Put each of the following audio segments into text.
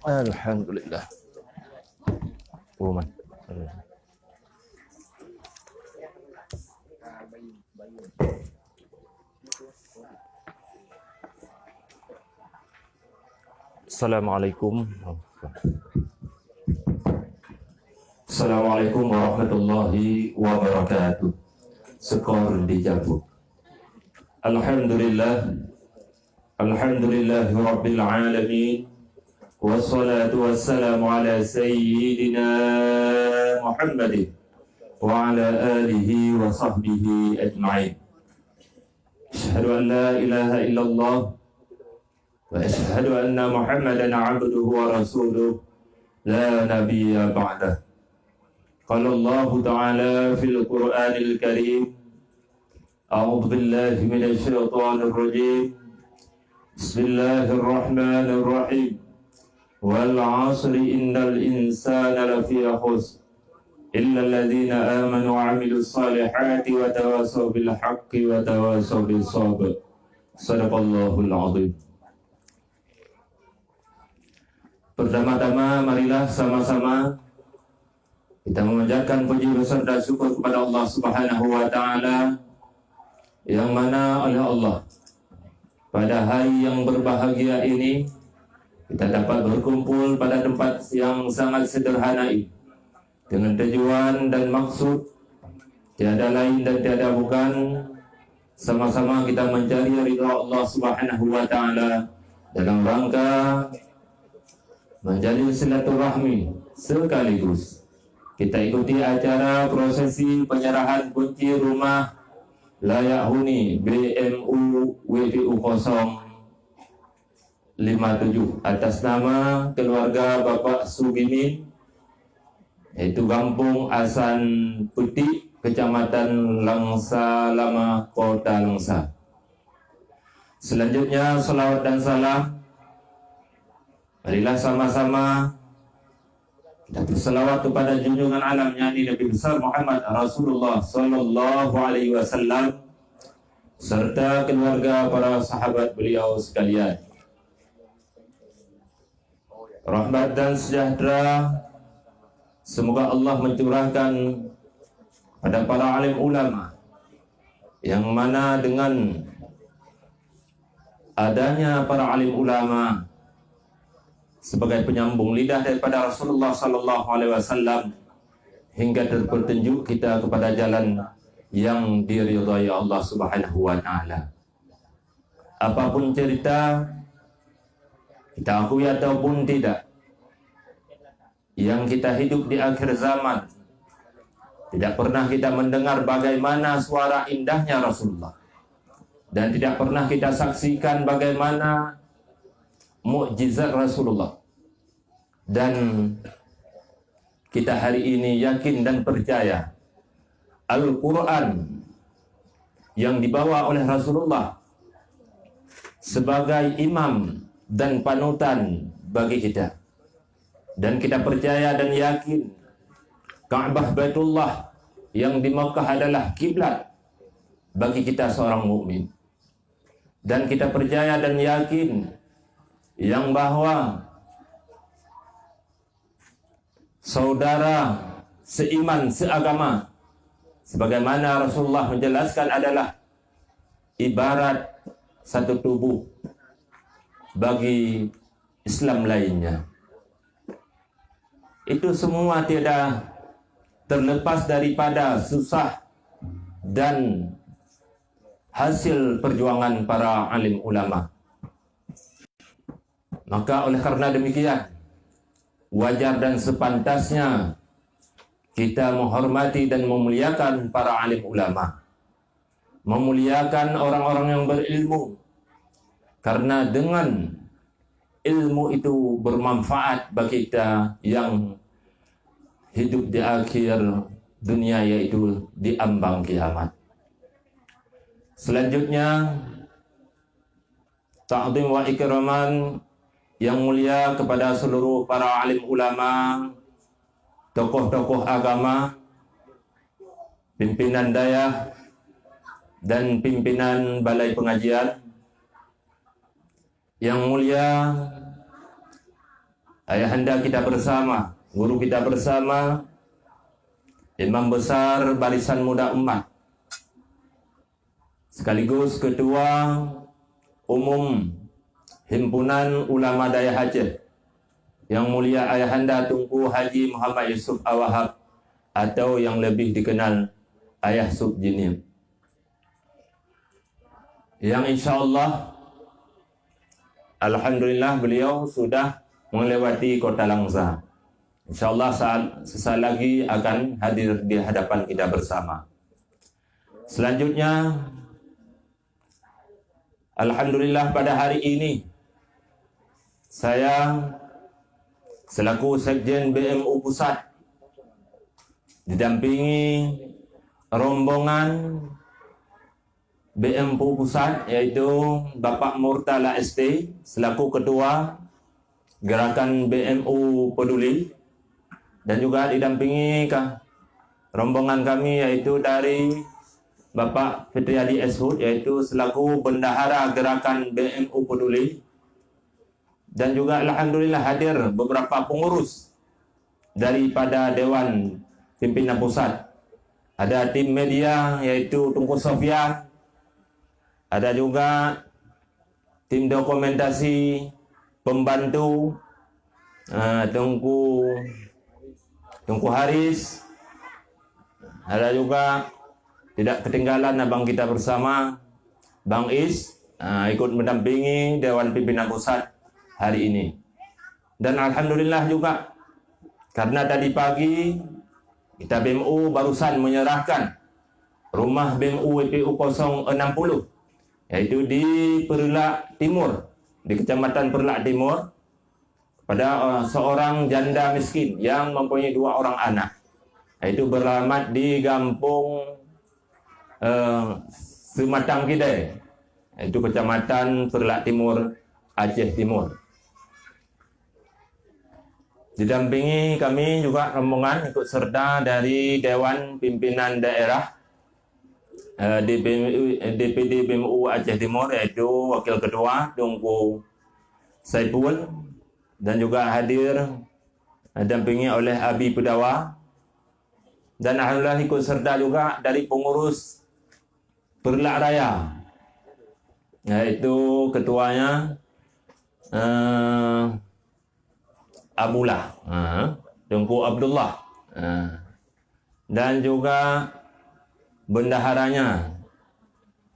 Alhamdulillah. Uman. Assalamualaikum. Assalamualaikum warahmatullahi wabarakatuh. Skor dijabut. Alhamdulillah. Alhamdulillahi rabbil alamin. Wassalatu wassalamu ala sayyidina Muhammadin wa ala alihi wa sahbihi ajma'in. Asyhadu an la ilaha illallah wa asyhadu anna Muhammadan abduhu wa rasuluh la nabiyya ba'dah. Qala Allah ta'ala fil Qur'anil Karim, a'udzu billahi minasy syaithanir rajim. Bismillahirrahmanirrahim. Wal 'asri innal insana lafi khusr illa alladhina amanu wa 'amilus salihati wa tawassaw bil haqqi wa tawassaw bis sabr. Shadaqallahul 'azim. Pertama-tama marilah sama-sama kita memanjatkan puji beserta syukur kepada Allah Subhanahu wa taala, yang mana oleh Allah pada hari yang berbahagia ini kita dapat berkumpul pada tempat yang sangat sederhana ini dengan tujuan dan maksud tiada lain dan tiada bukan, sama-sama kita mencari ridha Allah Subhanahu wa taala dalam rangka menjadi silaturahmi, sekaligus kita ikuti acara prosesi penyerahan kunci rumah layak huni BMU WDU 057 atas nama keluarga Bapak Sugimin, yaitu Kampung Asan Putih, Kecamatan Langsa Lama, Kota Langsa. Selanjutnya salawat dan salam, marilah sama-sama kita berselawat kepada junjungan alamnya Nabi besar Muhammad Rasulullah sallallahu alaihi wasallam serta keluarga para sahabat beliau sekalian. Rahmat dan sejahtera semoga Allah mencurahkan pada para alim ulama, yang mana dengan adanya para alim ulama sebagai penyambung lidah daripada Rasulullah sallallahu alaihi wasallam hingga terpetunjuk kita kepada jalan yang diridhai Allah Subhanahu wa taala. Apapun cerita, kita akui ataupun tidak, yang kita hidup di akhir zaman, tidak pernah kita mendengar bagaimana suara indahnya Rasulullah, dan tidak pernah kita saksikan bagaimana mukjizat Rasulullah. Dan kita hari ini yakin dan percaya Al-Quran yang dibawa oleh Rasulullah sebagai imam dan panutan bagi kita, dan kita percaya dan yakin Ka'bah Baitullah yang di Makkah adalah kiblat bagi kita seorang mukmin, dan kita percaya dan yakin yang bahwa saudara seiman seagama sebagaimana Rasulullah menjelaskan adalah ibarat satu tubuh bagi Islam lainnya. Itu semua tidak terlepas daripada susah dan hasil perjuangan para alim ulama. Maka oleh karena demikian, wajar dan sepantasnya kita menghormati dan memuliakan para alim ulama, memuliakan orang-orang yang berilmu, karena dengan ilmu itu bermanfaat bagi kita yang hidup di akhir dunia, yaitu di ambang kiamat. Selanjutnya, ta'zim wa ikraman yang mulia kepada seluruh para alim ulama tokoh-tokoh agama, pimpinan daya, dan pimpinan balai pengajian. Yang mulia ayahanda kita bersama, guru kita bersama, imam besar Barisan Muda Umat, sekaligus ketua umum Himpunan Ulama Daya Aceh, yang mulia ayahanda Tunku Haji Muhammad Yusuf Awahab, atau yang lebih dikenal Ayah Subjinim, yang insyaAllah alhamdulillah beliau sudah melewati kota Langsa. InsyaAllah sesaat lagi akan hadir di hadapan kita bersama. Selanjutnya, alhamdulillah pada hari ini saya selaku Sekjen BMU Pusat didampingi rombongan BMU Pusat, yaitu Bapak Murtala ST selaku Ketua Gerakan BMU Peduli, dan juga didampingi rombongan kami yaitu dari Bapak Fitriadi Eshud, yaitu selaku Bendahara Gerakan BMU Peduli, dan juga alhamdulillah hadir beberapa pengurus daripada Dewan Pimpinan Pusat. Ada tim media yaitu Tunku Sofyan, ada juga tim dokumentasi pembantu Tunku Haris, ada juga tidak ketinggalan abang kita bersama Bang Is, ikut mendampingi Dewan Pimpinan Pusat hari ini. Dan alhamdulillah juga karena tadi pagi kita BMU barusan menyerahkan rumah BMU WPU 060, yaitu di Perlak Timur, di Kecamatan Perlak Timur, pada seorang janda miskin yang mempunyai 2 orang anak, yaitu beralamat di Gampung Sematang Kidai, yaitu Kecamatan Perlak Timur, Aceh Timur. Didampingi kami juga rombongan ikut serta dari Dewan Pimpinan Daerah DPD BMU Aceh Timur, yaitu Wakil Ketua Tunku Saipul, dan juga hadir didampingi oleh Abi Pedawa, dan alhamdulillah ikut serta juga dari pengurus Perlak Raya, yaitu ketuanya Abullah, Tunku Abdullah, dan juga bendaharanya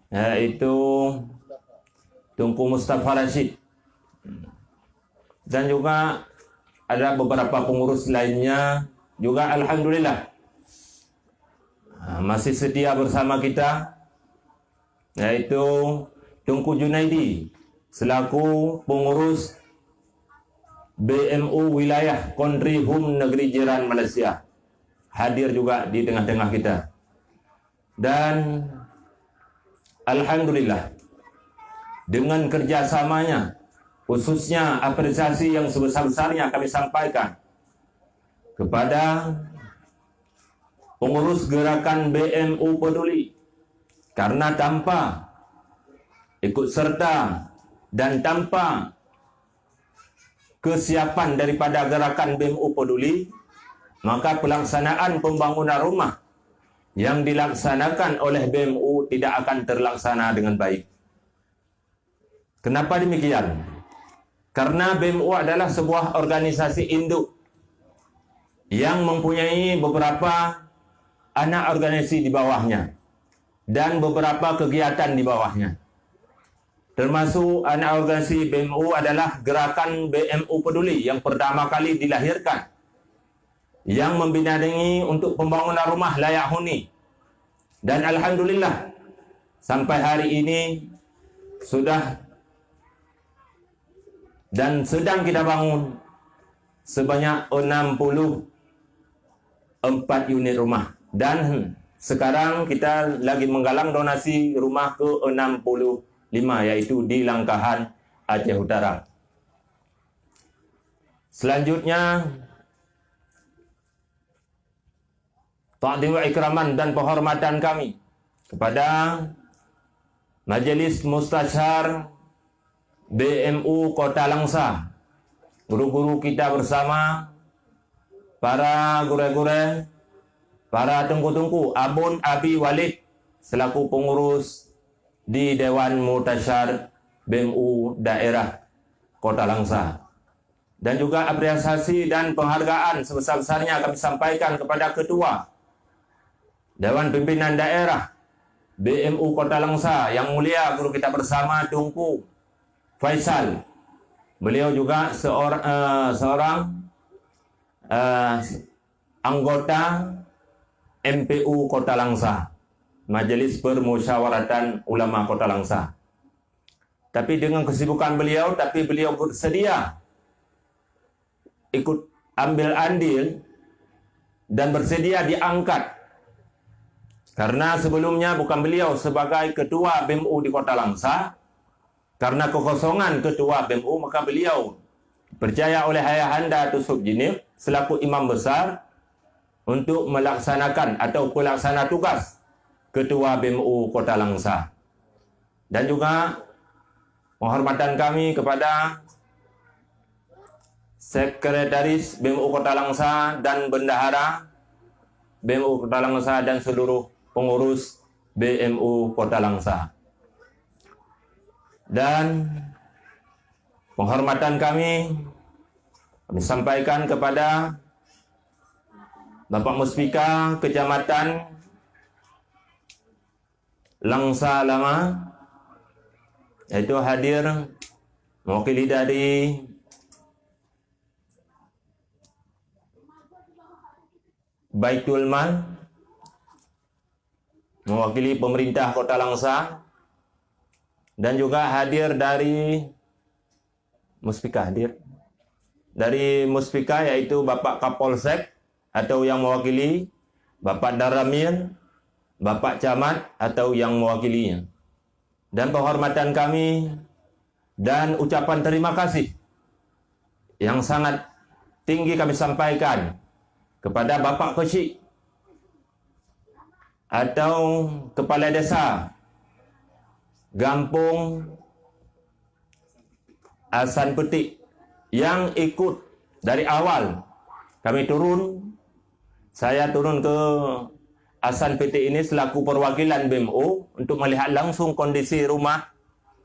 yaitu Tunku Mustafa Rashid, dan juga ada beberapa pengurus lainnya juga alhamdulillah masih setia bersama kita, yaitu Tunku Junaidi selaku pengurus BMU Wilayah Konri Hum Negeri Jiran Malaysia, hadir juga di tengah-tengah kita. Dan alhamdulillah dengan kerjasamanya, khususnya apresiasi yang sebesar-besarnya kami sampaikan kepada pengurus gerakan BMU Peduli, karena tanpa ikut serta dan tanpa kesiapan daripada gerakan BMU Peduli, maka pelaksanaan pembangunan rumah yang dilaksanakan oleh BMU tidak akan terlaksana dengan baik. Kenapa demikian? Karena BMU adalah sebuah organisasi induk yang mempunyai beberapa anak organisasi di bawahnya dan beberapa kegiatan di bawahnya. Termasuk anak organisasi BMU adalah Gerakan BMU Peduli yang pertama kali dilahirkan, yang membidangi untuk pembangunan rumah layak huni. Dan alhamdulillah sampai hari ini sudah dan sedang kita bangun sebanyak 64 unit rumah. Dan sekarang kita lagi menggalang donasi rumah ke 65, yaitu di Langkahan, Aceh Utara. Selanjutnya ta'zim wa ikraman dan penghormatan kami kepada Majelis Mustasyar BMU Kota Langsa, guru-guru kita bersama, para guru-guru, para tengku-tengku, Abun Abi Walid selaku pengurus di Dewan Mutasyar BMU Daerah Kota Langsa. Dan juga apresiasi dan penghargaan sebesar-besarnya kami sampaikan kepada Ketua Dewan Pimpinan Daerah BMU Kota Langsa yang mulia guru kita bersama Tunku Faisal. Beliau juga seorang anggota MPU Kota Langsa, Majelis Permusyawaratan Ulama Kota Langsa. Tapi dengan kesibukan beliau, beliau bersedia ikut ambil andil dan bersedia diangkat. Karena sebelumnya bukan beliau sebagai ketua BMU di Kota Langsa, karena kekosongan ketua BMU, maka beliau percaya oleh Ayahanda Tusuk Jinib selaku imam besar untuk melaksanakan atau pelaksana tugas ketua BMU Kota Langsa. Dan juga penghormatan kami kepada Sekretaris BMU Kota Langsa dan Bendahara BMU Kota Langsa dan seluruh pengurus BMU Kota Langsa. Dan penghormatan kami sampaikan kepada Bapak Muspika Kecamatan Langsa Lama, yaitu hadir mewakili dari Baitul Mal, mewakili pemerintah Kota Langsa, dan juga hadir dari Muspika yaitu Bapak Kapolsek atau yang mewakili, Bapak Daramil, Bapak Camat atau yang mewakilinya. Dan penghormatan kami dan ucapan terima kasih yang sangat tinggi kami sampaikan kepada Bapak Kecik atau Kepala Desa Gampung Asan Petik yang ikut dari awal. Saya turun ke Asan Petik ini selaku perwakilan BMU untuk melihat langsung kondisi rumah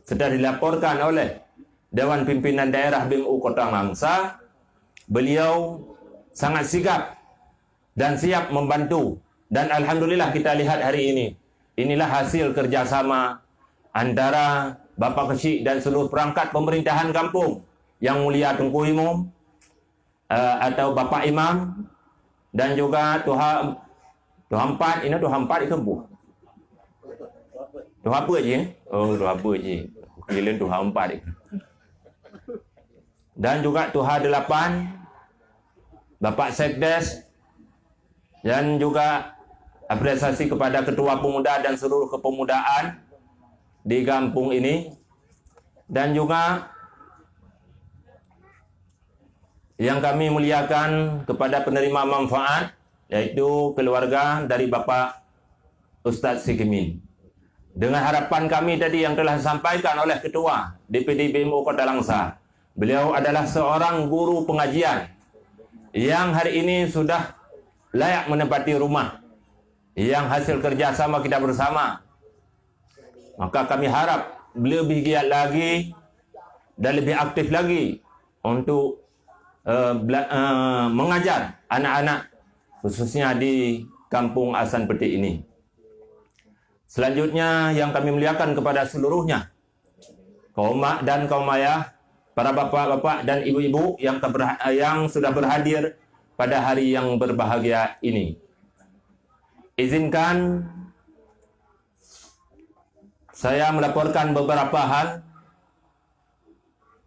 sudah dilaporkan oleh Dewan Pimpinan Daerah BMU Kota Langsa. Beliau sangat sigap dan siap membantu. Dan alhamdulillah kita lihat hari ini, inilah hasil kerjasama antara Bapak Kecik dan seluruh perangkat pemerintahan kampung, yang mulia Tunku Imam atau Bapak Imam, dan juga Tuhan Empat, ini Tuhan Empat itu bu. Tuhan apa je? Oh, Tuhan apa je? Gila Tuhan Empat itu. Dan juga Tuhan Delapan, Bapak Sekdes, dan juga apresiasi kepada Ketua Pemuda dan seluruh kepemudaan di kampung ini. Dan juga yang kami muliakan kepada penerima manfaat, yaitu keluarga dari Bapak Ustadz Sikimin. Dengan harapan kami tadi yang telah disampaikan oleh Ketua DPD BMU Kota Langsa, beliau adalah seorang guru pengajian yang hari ini sudah layak menempati rumah yang hasil kerjasama kita bersama. Maka kami harap beliau lebih giat lagi dan lebih aktif lagi untuk mengajar anak-anak khususnya di kampung Asan Petik ini. Selanjutnya yang kami muliakan kepada seluruhnya, kaum mak dan kaum ayah, para bapak-bapak dan ibu-ibu yang sudah berhadir pada hari yang berbahagia ini. Izinkan saya melaporkan beberapa hal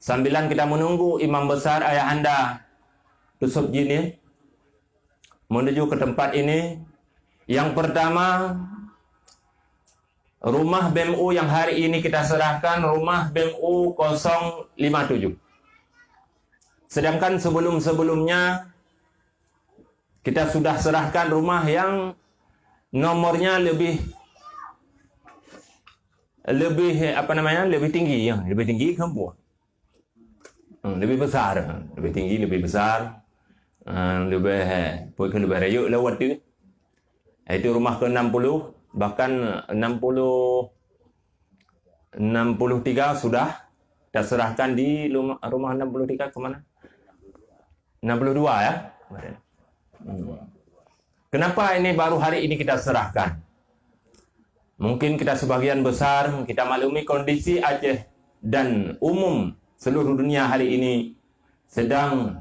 sambilan kita menunggu Imam Besar Ayahanda Tusuk Jinib menuju ke tempat ini. Yang pertama, rumah BMU yang hari ini kita serahkan, rumah BMU 057. Sedangkan sebelum-sebelumnya kita sudah serahkan rumah yang nomornya lebih lebih tinggi, ya, lebih tinggi ke bawah. Lebih besar, lebih tinggi, lebih besar, lebih rayuk lewat tu. Itu rumah ke-60, bahkan 63 sudah kita serahkan di rumah 63 ke mana? 62 ya. Kenapa ini baru hari ini kita serahkan? Mungkin kita sebagian besar kita maklumi kondisi Aceh dan umum seluruh dunia hari ini sedang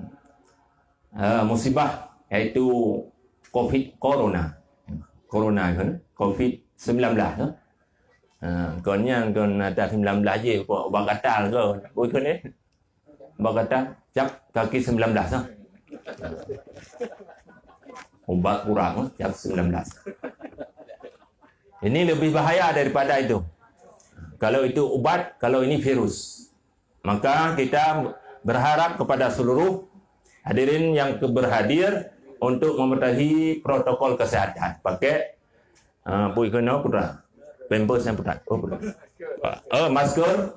musibah, yaitu Corona kan? COVID-19 kan? Konnya kon ada 19 je kok ubat gatal ke bukan ni ubat gatal cap kaki 19 ah ubat kurang cap 19 ini lebih bahaya daripada itu. Kalau itu ubat, kalau ini virus, maka kita berharap kepada seluruh hadirin yang berhadir untuk mematuhi protokol kesehatan, pakai pampers yang putar, masker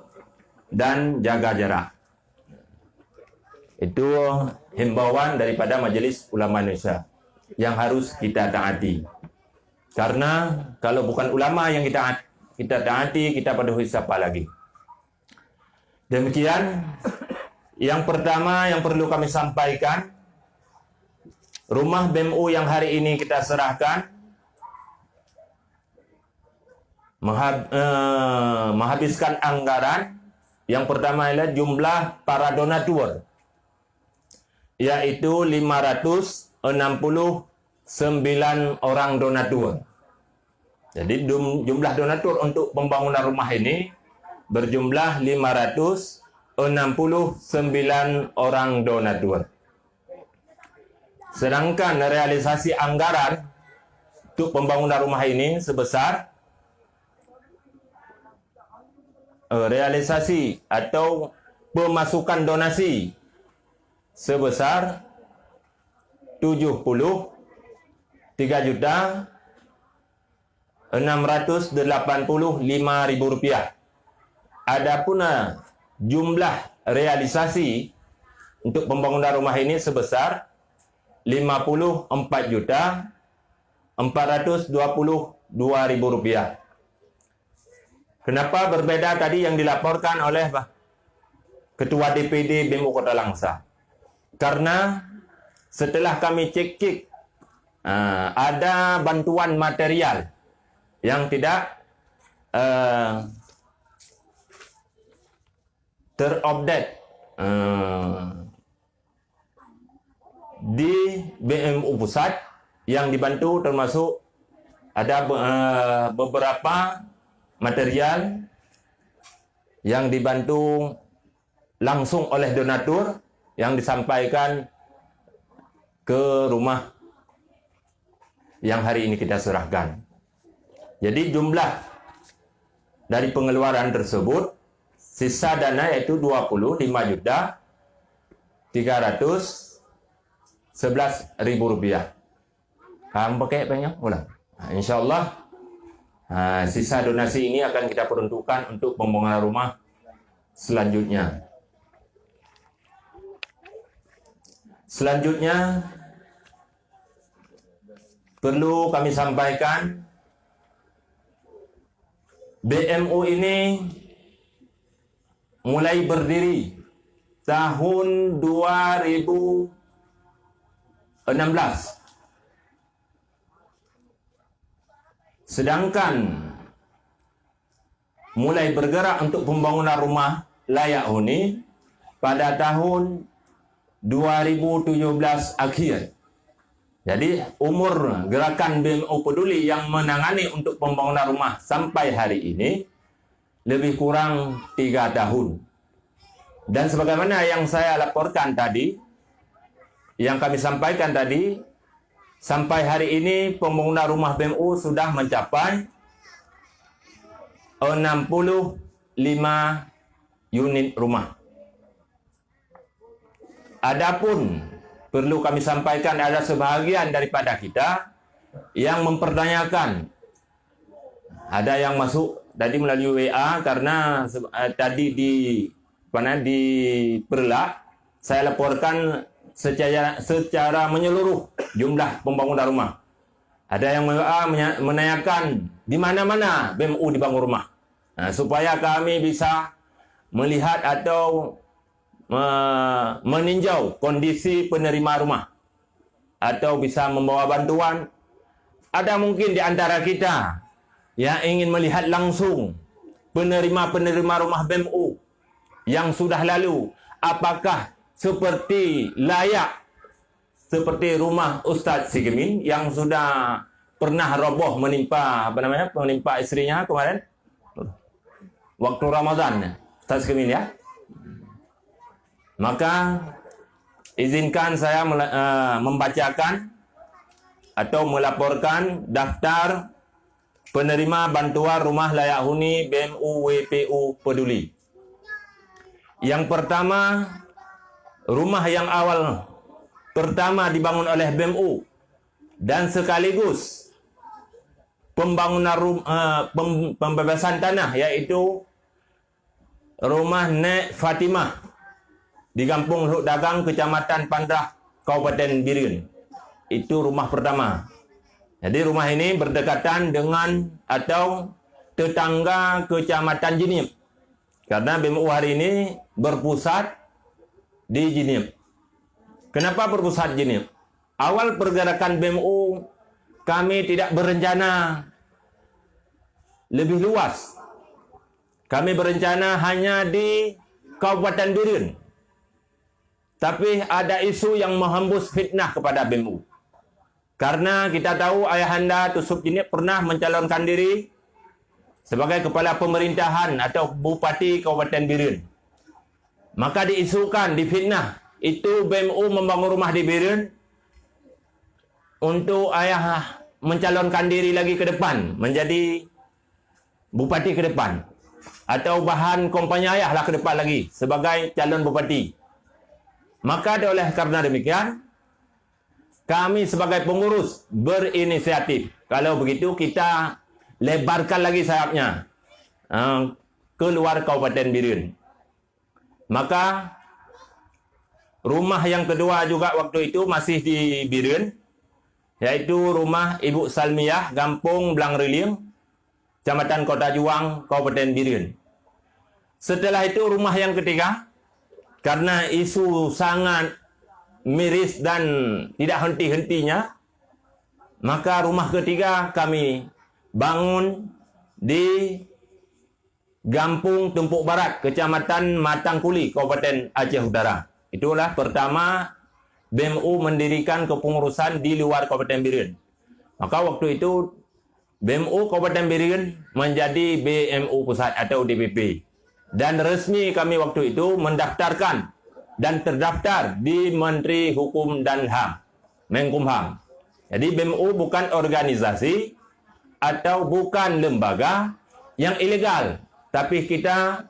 dan jaga jarak. Itu himbauan daripada Majelis Ulama Indonesia yang harus kita taati. Karena kalau bukan ulama yang kita taati, kita pada siapa lagi? Demikian. Yang pertama yang perlu kami sampaikan, rumah BMU yang hari ini kita serahkan menghabiskan anggaran. Yang pertama adalah jumlah para donatur, yaitu 569 orang donatur. Jadi jumlah donatur untuk pembangunan rumah ini berjumlah 569 orang donatur. Sedangkan realisasi anggaran untuk pembangunan rumah ini sebesar realisasi atau pemasukan donasi sebesar 73.685.000 rupiah. Adapun jumlah realisasi untuk pembangunan rumah ini sebesar 54.422.000 rupiah. Kenapa berbeda tadi yang dilaporkan oleh Ketua DPD BMU Kota Langsa? Karena setelah kami cek ada bantuan material yang tidak terupdate di BMU Pusat yang dibantu, termasuk ada beberapa material yang dibantu langsung oleh donatur yang disampaikan ke rumah yang hari ini kita serahkan. Jadi jumlah dari pengeluaran tersebut, sisa dana yaitu 25.311.000 rupiah. Kamu pakai banyak ulang. InsyaAllah sisa donasi ini akan kita peruntukkan untuk pembangunan rumah selanjutnya. Selanjutnya perlu kami sampaikan, BMU ini mulai berdiri tahun 2016. Sedangkan mulai bergerak untuk pembangunan rumah layak huni pada tahun 2017 akhir. Jadi umur gerakan BMU Peduli yang menangani untuk pembangunan rumah sampai hari ini lebih kurang 3 tahun. Dan sebagaimana yang saya laporkan tadi, yang kami sampaikan tadi, sampai hari ini pembangunan rumah BMU sudah mencapai 65 unit rumah. Adapun perlu kami sampaikan, ada sebahagian daripada kita yang mempertanyakan. Ada yang masuk tadi melalui WA karena tadi di Perlak saya laporkan secara menyeluruh jumlah pembangunan rumah. Ada yang menanyakan di mana-mana BMU dibangun rumah. Nah, supaya kami bisa melihat atau meninjau kondisi penerima rumah atau bisa membawa bantuan. Ada mungkin di antara kita yang ingin melihat langsung penerima rumah BMU yang sudah lalu, apakah seperti layak seperti rumah Ustaz Sigemin yang sudah pernah roboh menimpa istrinya kemarin waktu Ramadan, Ustaz Sigemin ya. Maka izinkan saya membacakan atau melaporkan daftar penerima bantuan rumah layak huni BMU WPU Peduli. Yang pertama, rumah yang awal pertama dibangun oleh BMU dan sekaligus pembebasan tanah, yaitu rumah Nek Fatimah di Kampung Luk Dagang, Kecamatan Pandrah, Kabupaten Biren. Itu rumah pertama. Jadi rumah ini berdekatan dengan atau tetangga Kecamatan Jinip. Karena BMU hari ini berpusat di Jinip. Kenapa berpusat Jinip? Awal pergerakan BMU, kami tidak berencana lebih luas. Kami berencana hanya di Kabupaten Biren. Tapi ada isu yang menghembus fitnah kepada BMU. Karena kita tahu Ayahanda Tusuk Jinip pernah mencalonkan diri sebagai kepala pemerintahan atau Bupati Kabupaten Biren. Maka diisukan, difitnah, itu BMU membangun rumah di Biren untuk ayah mencalonkan diri lagi ke depan, menjadi Bupati ke depan. Atau bahan kompanya ayah lah ke depan lagi sebagai calon Bupati. Maka oleh karena demikian, kami sebagai pengurus berinisiatif. Kalau begitu kita lebarkan lagi sayapnya keluar Kabupaten Biren. Maka rumah yang kedua juga waktu itu masih di Biren, yaitu rumah Ibu Salmiah, Kampung Blangriling, Kecamatan Kota Juang, Kabupaten Biren. Setelah itu rumah yang ketiga, karena isu sangat miris dan tidak henti-hentinya, maka rumah ketiga kami bangun di Gampung Tumpuk Barat, Kecamatan Matangkuli, Kabupaten Aceh Utara. Itulah pertama BMU mendirikan kepengurusan di luar Kabupaten Biren. Maka waktu itu BMU Kabupaten Biren menjadi BMU Pusat atau DPP. Dan resmi kami waktu itu mendaftarkan dan terdaftar di Menteri Hukum dan HAM, Menkumham. Jadi BMU bukan organisasi atau bukan lembaga yang ilegal, tapi kita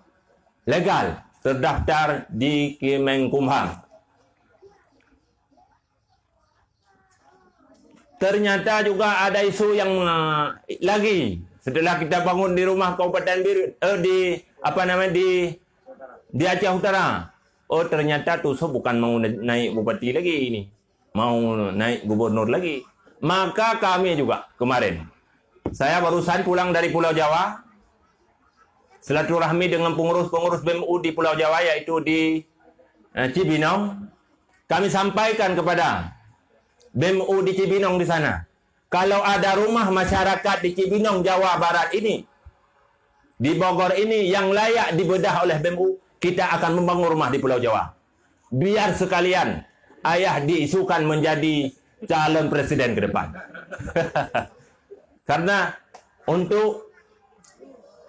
legal, terdaftar di Menkumham. Ternyata juga ada isu yang lagi setelah kita bangun di rumah Kabupaten Biren, di Aceh Utara. Oh, ternyata Tusuk bukan mau naik bupati lagi ini, mau naik gubernur lagi. Maka kami juga kemarin, saya barusan pulang dari Pulau Jawa, silaturahmi dengan pengurus-pengurus BMU di Pulau Jawa, yaitu di Cibinong. Kami sampaikan kepada BMU di Cibinong di sana, kalau ada rumah masyarakat di Cibinong, Jawa Barat ini, di Bogor ini yang layak dibedah oleh BMU, kita akan membangun rumah di Pulau Jawa. Biar sekalian ayah diisukan menjadi calon presiden ke depan. Karena untuk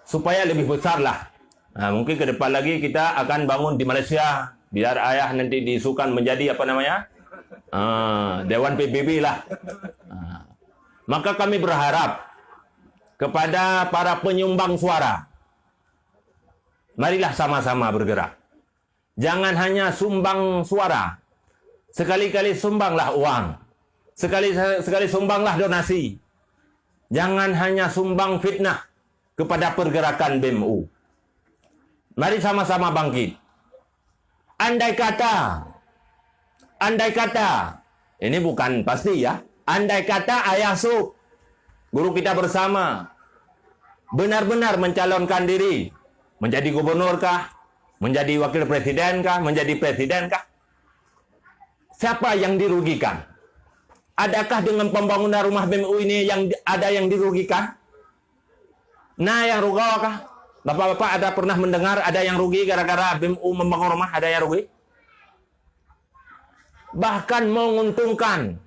supaya lebih besar lah. Nah, mungkin ke depan lagi kita akan bangun di Malaysia. Biar ayah nanti diisukan menjadi Dewan PBB lah. Maka kami berharap kepada para penyumbang suara, marilah sama-sama bergerak. Jangan hanya sumbang suara. Sekali-kali sumbanglah uang. Sekali sumbanglah donasi. Jangan hanya sumbang fitnah kepada pergerakan BEMU. Mari sama-sama bangkit. Andai kata, ini bukan pasti ya. Andai kata Ayah Sub, guru kita bersama, benar-benar mencalonkan diri menjadi gubernur kah, menjadi wakil presiden kah, menjadi presiden kah? Siapa yang dirugikan? Adakah dengan pembangunan rumah BEMU ini yang ada yang dirugikan? Nah, yang rugi kah? Bapak-bapak ada pernah mendengar ada yang rugi gara-gara BEMU membangun rumah? Ada yang rugi? Bahkan menguntungkan.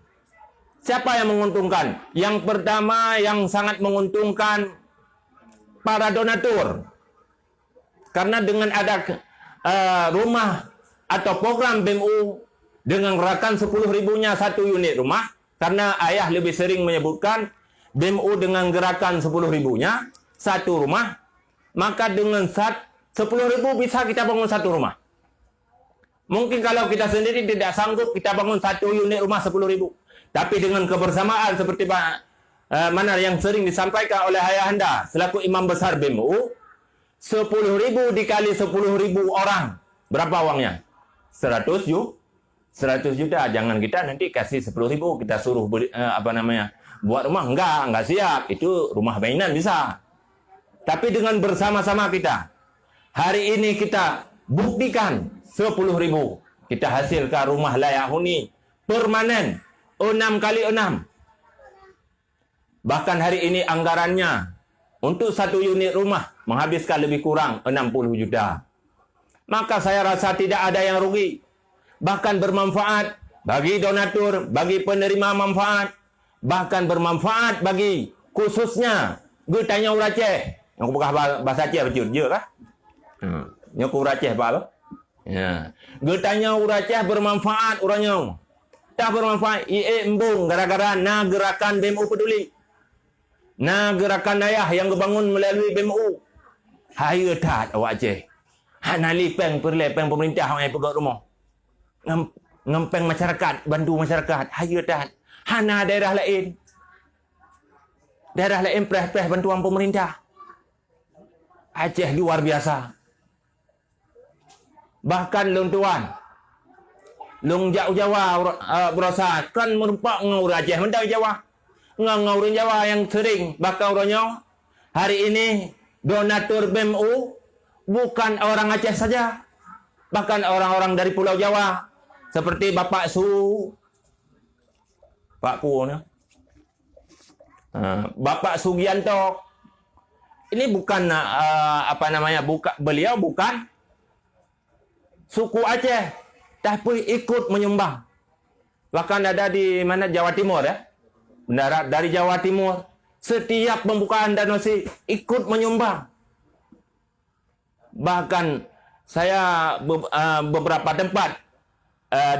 Siapa yang menguntungkan? Yang pertama yang sangat menguntungkan para donatur. Karena dengan ada rumah atau program BEMU dengan gerakan 10.000-nya satu unit rumah, karena ayah lebih sering menyebutkan BEMU dengan gerakan 10.000-nya satu rumah, maka dengan 10.000 bisa kita bangun satu rumah. Mungkin kalau kita sendiri tidak sanggup kita bangun satu unit rumah 10.000. Tapi dengan kebersamaan seperti mana yang sering disampaikan oleh ayahanda selaku imam besar BEMU, 10.000 dikali 10.000 orang, berapa uangnya? 100 juta. Jangan kita nanti kasih 10.000 kita suruh buat rumah. Enggak siap. Itu rumah mainan bisa. Tapi dengan bersama-sama kita, hari ini kita buktikan 10.000 kita hasilkan rumah layak huni permanen 6x6. Bahkan hari ini anggarannya untuk satu unit rumah menghabiskan lebih kurang 60 juta. Maka saya rasa tidak ada yang rugi. Bahkan bermanfaat bagi donatur, bagi penerima manfaat, bahkan bermanfaat bagi khususnya getanya Aceh. Yang bukan bahasa Aceh betul je kah? Nyoku Aceh apa? Ya. Getanya Aceh bermanfaat orangnya. Tak bermanfaat embung gara-gara gerakan BEMU peduli. Gerakan ayah yang dibangun melalui BEMU. Hai tat awak Aceh. Hana lipeng pemerintah yang pegang rumah. Ngempeng masyarakat, bantu masyarakat. Hai tat. Hana daerah lain preh bantuan pemerintah. Aceh luar biasa. Bahkan tuan Long Jawa berasa kan merupak ngau Aceh mentang Jawa. Ngau Jawa yang sering bakal orangnya. Hari ini donatur BEMU bukan orang Aceh saja. Bahkan orang-orang dari Pulau Jawa seperti Bapak Bapak Sugianto. Ini bukan beliau bukan suku Aceh, tapi ikut menyumbang. Bahkan ada di Jawa Timur ya. Mendarat dari Jawa Timur, setiap pembukaan donasi ikut menyumbang. Bahkan saya beberapa tempat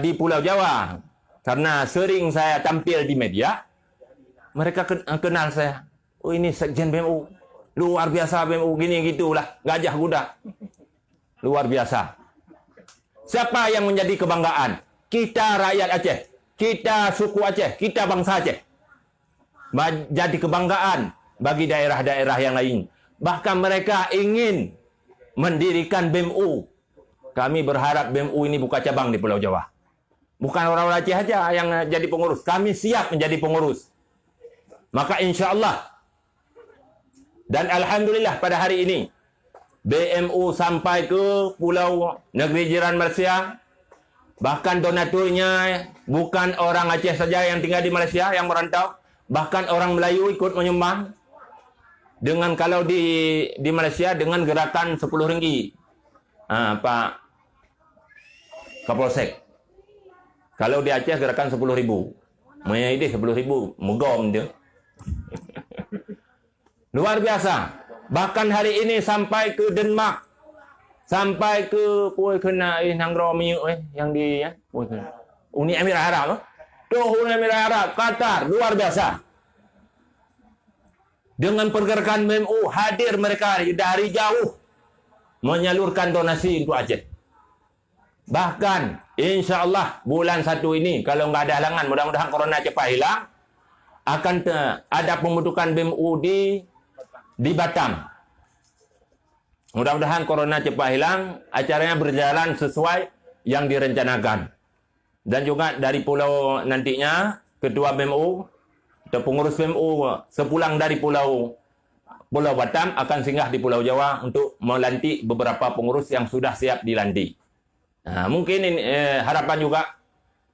di Pulau Jawa, karena sering saya tampil di media, mereka kenal saya. Oh, ini Sekjen BEMU. Luar biasa BEMU, gini gitulah, gajah kuda. Luar biasa. Siapa yang menjadi kebanggaan? Kita rakyat Aceh, kita suku Aceh, kita bangsa Aceh. Jadi kebanggaan bagi daerah-daerah yang lain. Bahkan mereka ingin mendirikan BEMU. Kami berharap BEMU ini buka cabang di Pulau Jawa. Bukan orang Aceh saja yang jadi pengurus. Kami siap menjadi pengurus. Maka insya Allah dan alhamdulillah pada hari ini BEMU sampai ke pulau negeri jiran Malaysia. Bahkan donaturnya bukan orang Aceh saja yang tinggal di Malaysia, yang merantau. Bahkan orang Melayu ikut menyumbang. Dengan kalau di Malaysia dengan gerakan 10 ringgit. Pak Kapolsek. Kalau di Aceh gerakan 10.000. Maya ini 10.000. Megom dia. Luar biasa. Bahkan hari ini sampai ke Denmark. Sampai ke yang di Uni Emirat Arab. Uni Emirat Arab, Qatar, luar biasa. Dengan pergerakan BEMU hadir mereka dari jauh menyalurkan donasi untuk Aceh. Bahkan InsyaAllah bulan 1 ini, kalau nggak ada halangan, mudah-mudahan corona cepat hilang, akan ada pembentukan BEM-U di Batam. Mudah-mudahan corona cepat hilang, acaranya berjalan sesuai yang direncanakan. Dan juga dari pulau nantinya, ketua BEM-U atau pengurus BEM-U sepulang dari Pulau Batam akan singgah di Pulau Jawa untuk melantik beberapa pengurus yang sudah siap dilantik. Nah, mungkin ini, harapan juga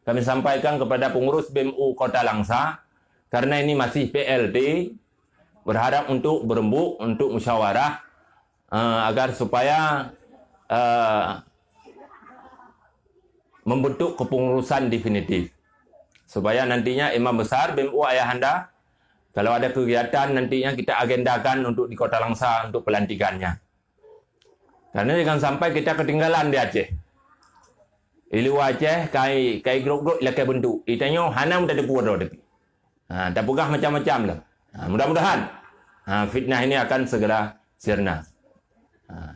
kami sampaikan kepada pengurus BEM-U Kota Langsa, karena ini masih PLT, berharap untuk berembuk, untuk musyawarah, agar supaya membentuk kepengurusan definitif. Supaya nantinya imam besar BEM-U Ayahanda, kalau ada kegiatan nantinya kita agendakan untuk di Kota Langsa untuk pelantikannya. Karena jangan sampai kita ketinggalan di Aceh. Ilu Aceh kai grup-grup lakai bentuk. Itanya hanam tak ada puara depi. Tak pegah macam-macam lah. Mudah-mudahan fitnah ini akan segera sirna.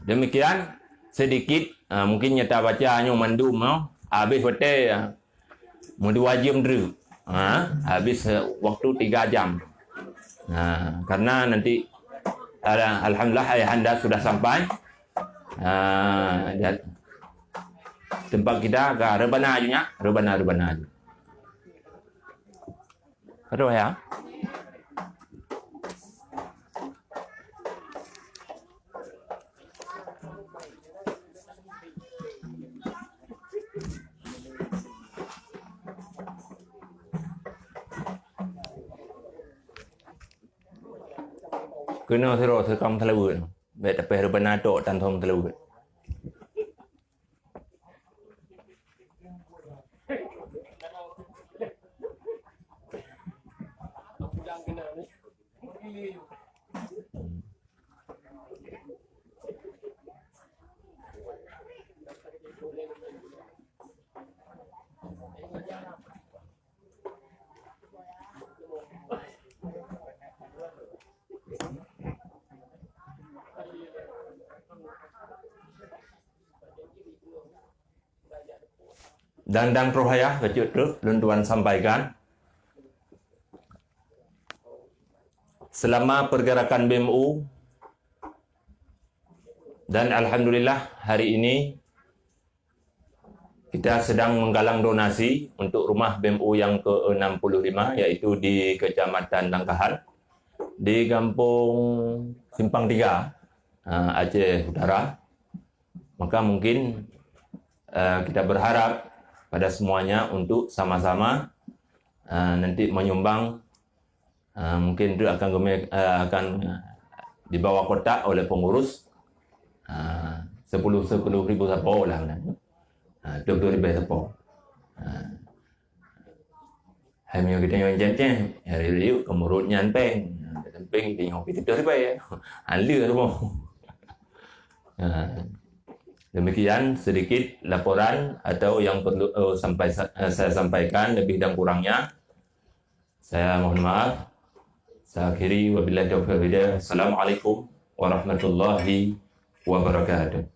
Demikian sedikit mungkin nyata baca hanya mandum habis hotel mau 2 jam dulu. Habis waktu 3 jam. Karena nanti alhamdulillah ayahanda sudah sampai. Tempat kita ke rebana aja, rebana aja. Aduh ya. Kena seru sekam terlalu. Baik tapi rebana tok tan thom terlalu. Dan Prohaya kecil tu, Tuan sampaikan. Selama pergerakan BEM-U dan alhamdulillah hari ini kita sedang menggalang donasi untuk rumah BEM-U yang ke-65, yaitu di Kecamatan Langkahan, di Kampung Simpang 3, Aceh Utara. Maka mungkin kita berharap pada semuanya untuk sama-sama nanti menyumbang, mungkin itu akan dibawa kotak oleh pengurus 10.000 sapo lah, 20.000 sapo. Hai mình kita yang jangan hari itu kemurutnya peng, peng di ngopi 20.000 ya, halir semua. Demikian sedikit laporan atau yang perlu saya sampaikan, lebih dan kurangnya saya mohon maaf. Saya akhiri wabillahi taufiq wal hidayah. Assalamualaikum warahmatullahi wabarakatuh.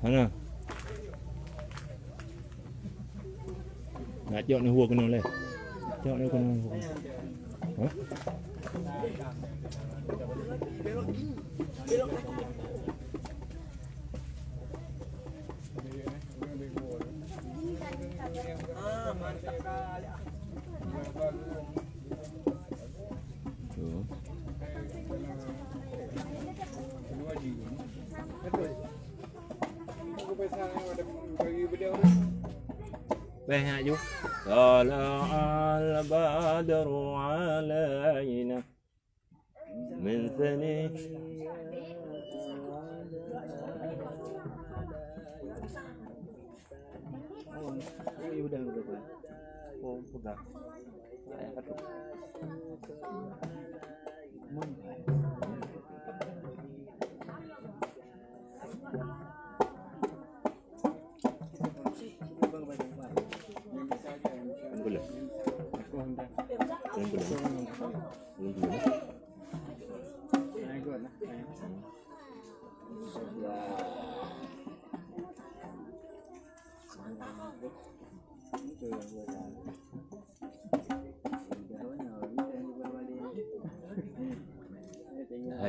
Mana? Nak jauh ni hua kena leh. Jauh ni kena hua. Hah? Banyak juga. Tala'al badru alaina min thani. Udah.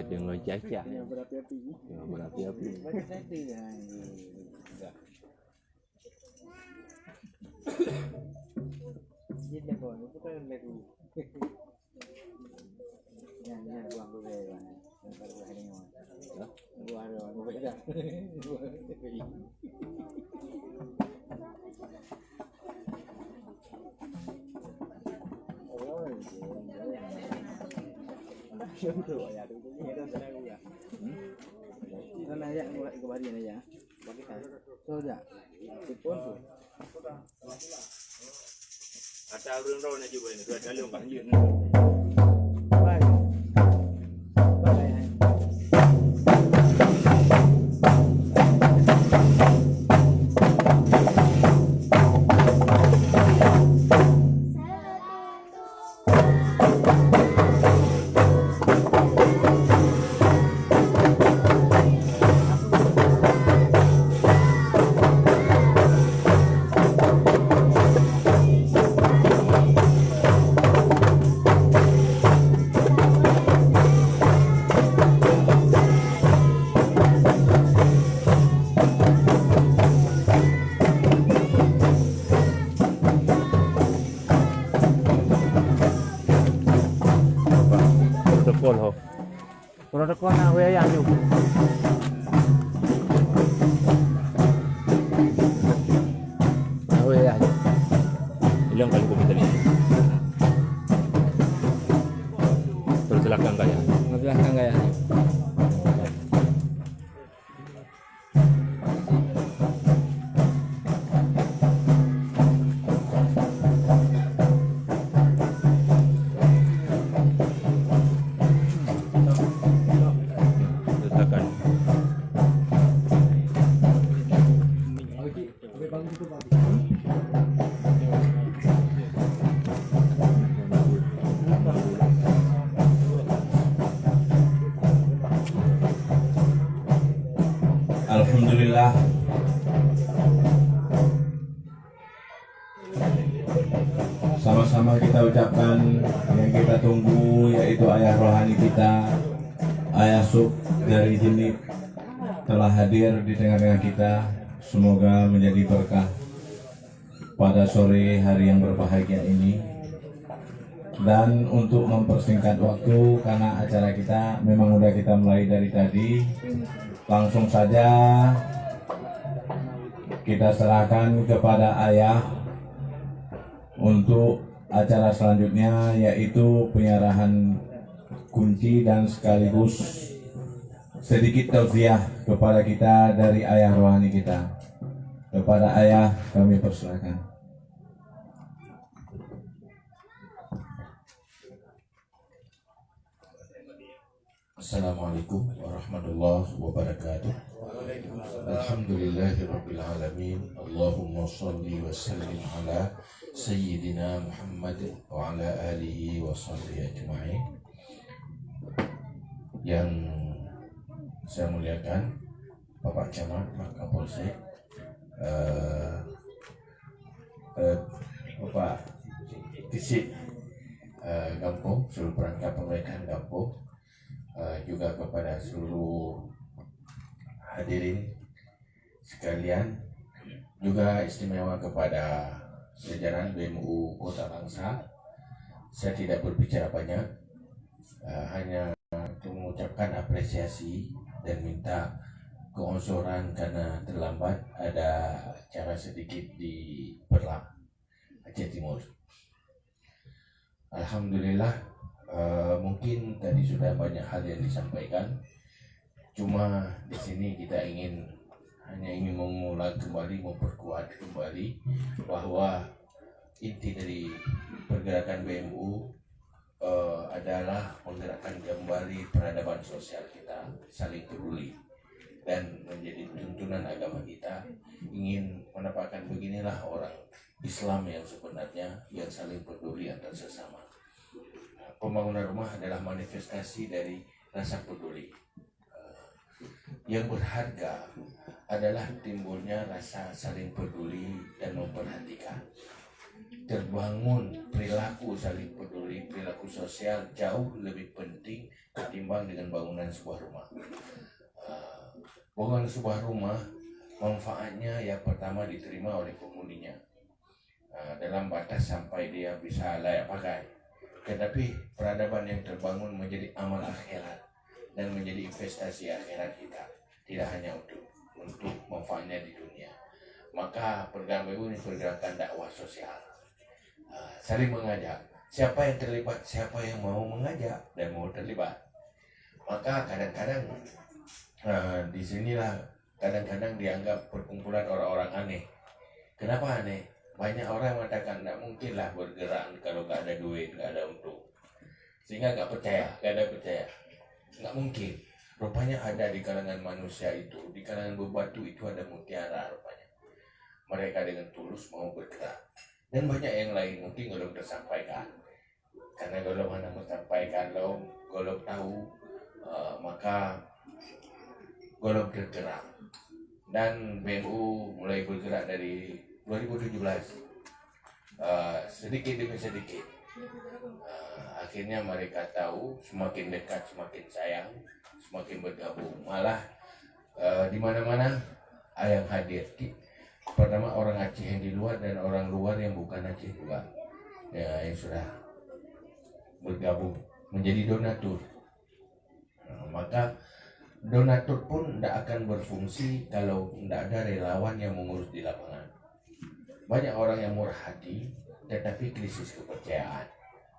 Jangan caca. Yang berapi-api. Ada urun roh na juga ini, dua kali orang panjang. Protokol na wilayah juga. Wilayah. Ilang kali komite ini. Terus belakang kaya. Belakang kaya. Alhamdulillah, sama-sama kita ucapkan yang kita tunggu, yaitu ayah rohani kita, Ayah Suk dari Jenip telah hadir di tengah-tengah kita. Semoga menjadi berkah pada sore hari yang berbahagia ini. Dan untuk mempersingkat waktu, karena acara kita memang udah kita mulai dari tadi, langsung saja kita serahkan kepada ayah untuk acara selanjutnya, yaitu penyerahan kunci dan sekaligus sedikit tausiah kepada kita dari ayah rohani kita. Kepada ayah kami persilakan. Assalamualaikum warahmatullahi wabarakatuh. Alhamdulillahirabbil alamin. Allahumma shalli wa sallim ala sayyidina Muhammad wa ala alihi wa sahbihi ajma'in. Yang saya muliakan Bapak Camat, Pak Kapolsek, Bapak Tisik Gampung, seluruh perangkat pemerintahan Gampung, juga kepada seluruh hadirin sekalian, juga istimewa kepada jajaran BMU Kota Langsa. Saya tidak berbicara banyak, hanya mengucapkan apresiasi dan minta keonsoran karena terlambat ada acara sedikit di Perlak, Aceh Timur. Alhamdulillah, mungkin tadi sudah banyak hal yang disampaikan. Cuma di sini kita hanya ingin mengulang kembali, memperkuat kembali bahwa inti dari pergerakan BMU adalah menggerakkan kembali peradaban sosial kita, saling peduli, dan menjadi tuntunan agama kita. Ingin menampakkan beginilah orang Islam yang sebenarnya, yang saling peduli antar sesama. Pembangunan rumah adalah manifestasi dari rasa peduli. Yang berharga adalah timbulnya rasa saling peduli dan memperhatikan. Terbangun perilaku saling peduli, perilaku sosial jauh lebih penting ketimbang dengan bangunan sebuah rumah. Bangunan sebuah rumah manfaatnya yang pertama diterima oleh penghuninya dalam batas sampai dia bisa layak pakai. Tetapi peradaban yang terbangun menjadi amal akhirat dan menjadi investasi akhirat kita, tidak hanya untuk manfaatnya di dunia. Maka pergerakan BMU ini pergerakan dakwah sosial, saling mengajak. Siapa yang terlibat, siapa yang mau mengajak dan mau terlibat. Maka kadang-kadang disinilah kadang-kadang dianggap perkumpulan orang-orang aneh. Kenapa aneh? Banyak orang mengatakan tidak mungkinlah bergerak kalau nggak ada duit, nggak ada untung, sehingga nggak percaya, nggak mungkin. Rupanya ada di kalangan manusia itu, di kalangan bebatu itu ada mutiara rupanya. Mereka dengan tulus mau bergerak. Dan banyak yang lain mungkin belum tersampaikan. Karena belum mana menyampaikan, belum tahu, maka belum tergerak. Dan BMU mulai bergerak dari 2017, sedikit demi sedikit. Akhirnya mereka tahu, semakin dekat semakin sayang, semakin bergabung. Malah di mana-mana yang hadir. Pertama orang Aceh yang di luar dan orang luar yang bukan Aceh juga, yang sudah bergabung menjadi donatur. Maka donatur pun tidak akan berfungsi kalau tidak ada relawan yang mengurus di lapangan. Banyak orang yang murah hati tetapi krisis kepercayaan.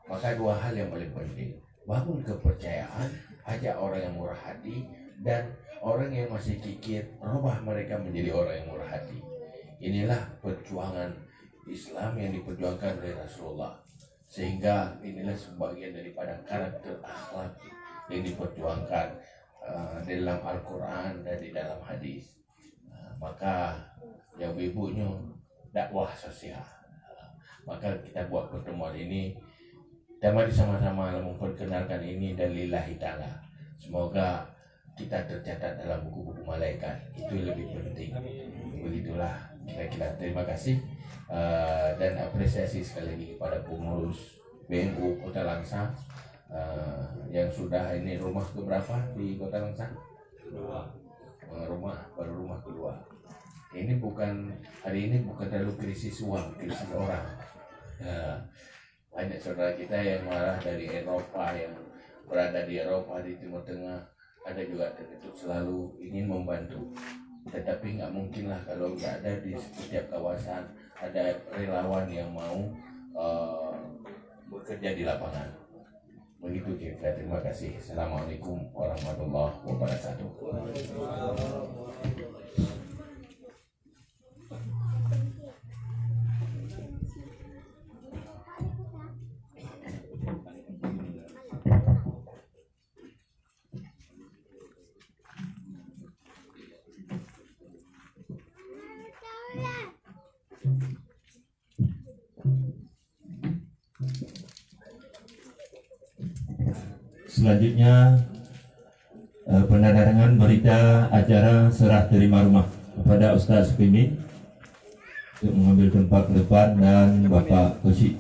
Maka dua hal yang paling penting: bangun kepercayaan, ajak orang yang murah hati, dan orang yang masih kikir, rubah mereka menjadi orang yang murah hati. Inilah perjuangan Islam yang diperjuangkan oleh Rasulullah. Sehingga inilah sebagian daripada karakter akhlak yang diperjuangkan dalam Al-Quran dan di dalam hadis. Maka yang ibunya dakwah sosial. Maka kita buat pertemuan ini dan mari sama-sama memperkenalkan ini dan lillahi ta'ala. Semoga kita tercatat dalam buku-buku malaikat. Itu lebih penting. Begitulah kira-kira. Terima kasih dan apresiasi sekali lagi kepada pengurus BMU Kota Langsa yang sudah ini rumah keberapa di Kota Langsa? Baru rumah kedua. Ini bukan hari ini bukan terlalu krisis uang, krisis orang. Banyak saudara kita yang malah dari Eropa, yang berada di Eropa, di Timur Tengah, ada juga tertutup selalu ingin membantu. Tetapi nggak mungkin lah kalau nggak ada di setiap kawasan ada relawan yang mau bekerja di lapangan. Begitu kira-kira. Terima kasih. Assalamualaikum warahmatullahi wabarakatuh. Selanjutnya penerangan berita acara serah terima rumah kepada Ustaz Pimin untuk mengambil tempat ke depan dan Bapak Kosi.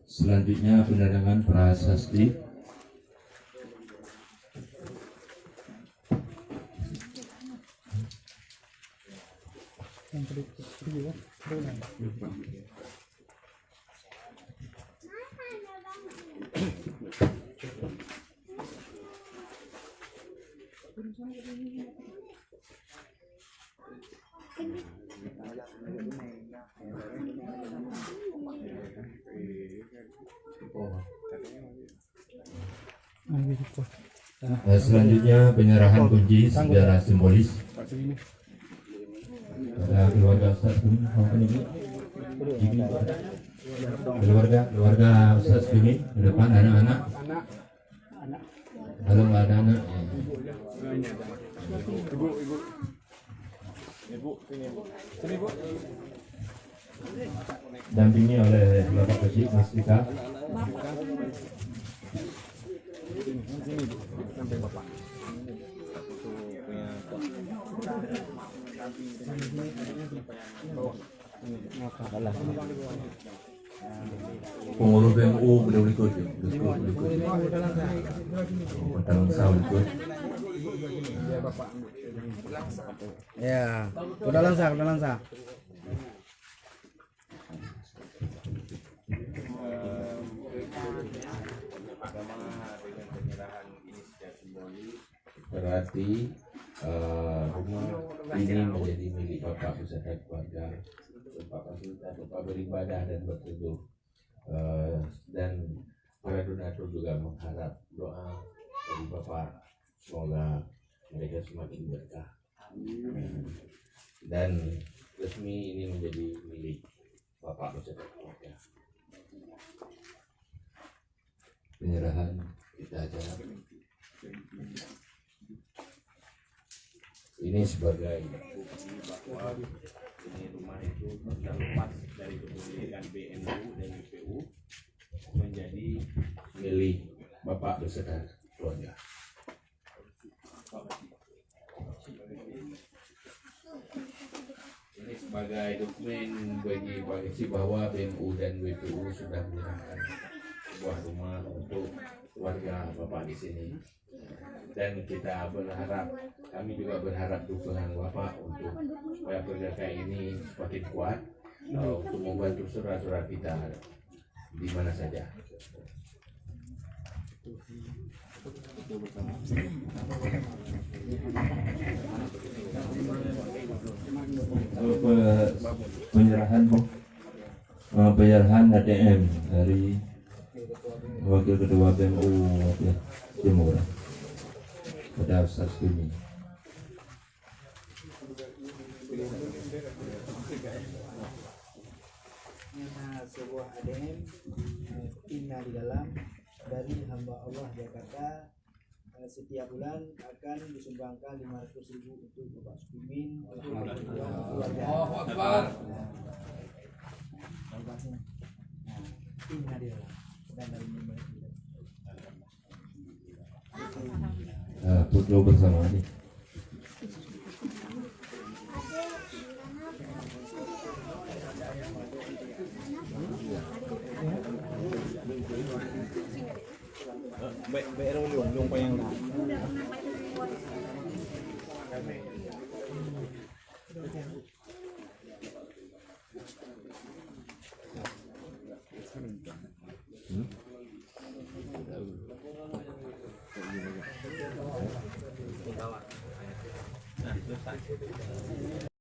Selanjutnya penerangan prasasti. Selanjutnya penyerahan kunci secara simbolis pada keluarga Ustaz keluarga Ustaz Bimi ke depan, anak-anak kalau nggak ada anak dampingi oleh Bapak Haji Mustika. Pengurus BMU boleh ikut ya? Ikut. Ya, udah lansak. Berarti rumah ini menjadi milik Bapak beserta keluarga. Bapak beribadah dan berteduh, dan para donatur juga mengharap doa dari Bapak semoga mereka semakin berkah dan resmi ini menjadi milik Bapak beserta keluarga. Penyerahan kita acara Ini sebagai bukti bahwa ini rumah itu terlepas dari kepemilikan BNU dan UPU menjadi milik Bapak beserta keluarga. Ini sebagai dokumen bagi bahwa BNU dan WPU sudah menyerahkan sebuah rumah untuk warga Bapak di sini. Dan kita berharap, kami juga berharap dukungan Bapak untuk supaya keluarga ini semakin kuat untuk membantu saudara-saudara kita di mana saja. Penyerahan ATM dari Wakil Ketua BMU Timur pada Ustaz Bimi. Sebuah ADM timnya di dalam dari hamba Allah Jakarta setiap bulan akan disumbangkan 500.000 untuk Bapak Supimin oleh keluarga. Timnya di dalam dan dari Putra bersama ini. Baik lung pa yang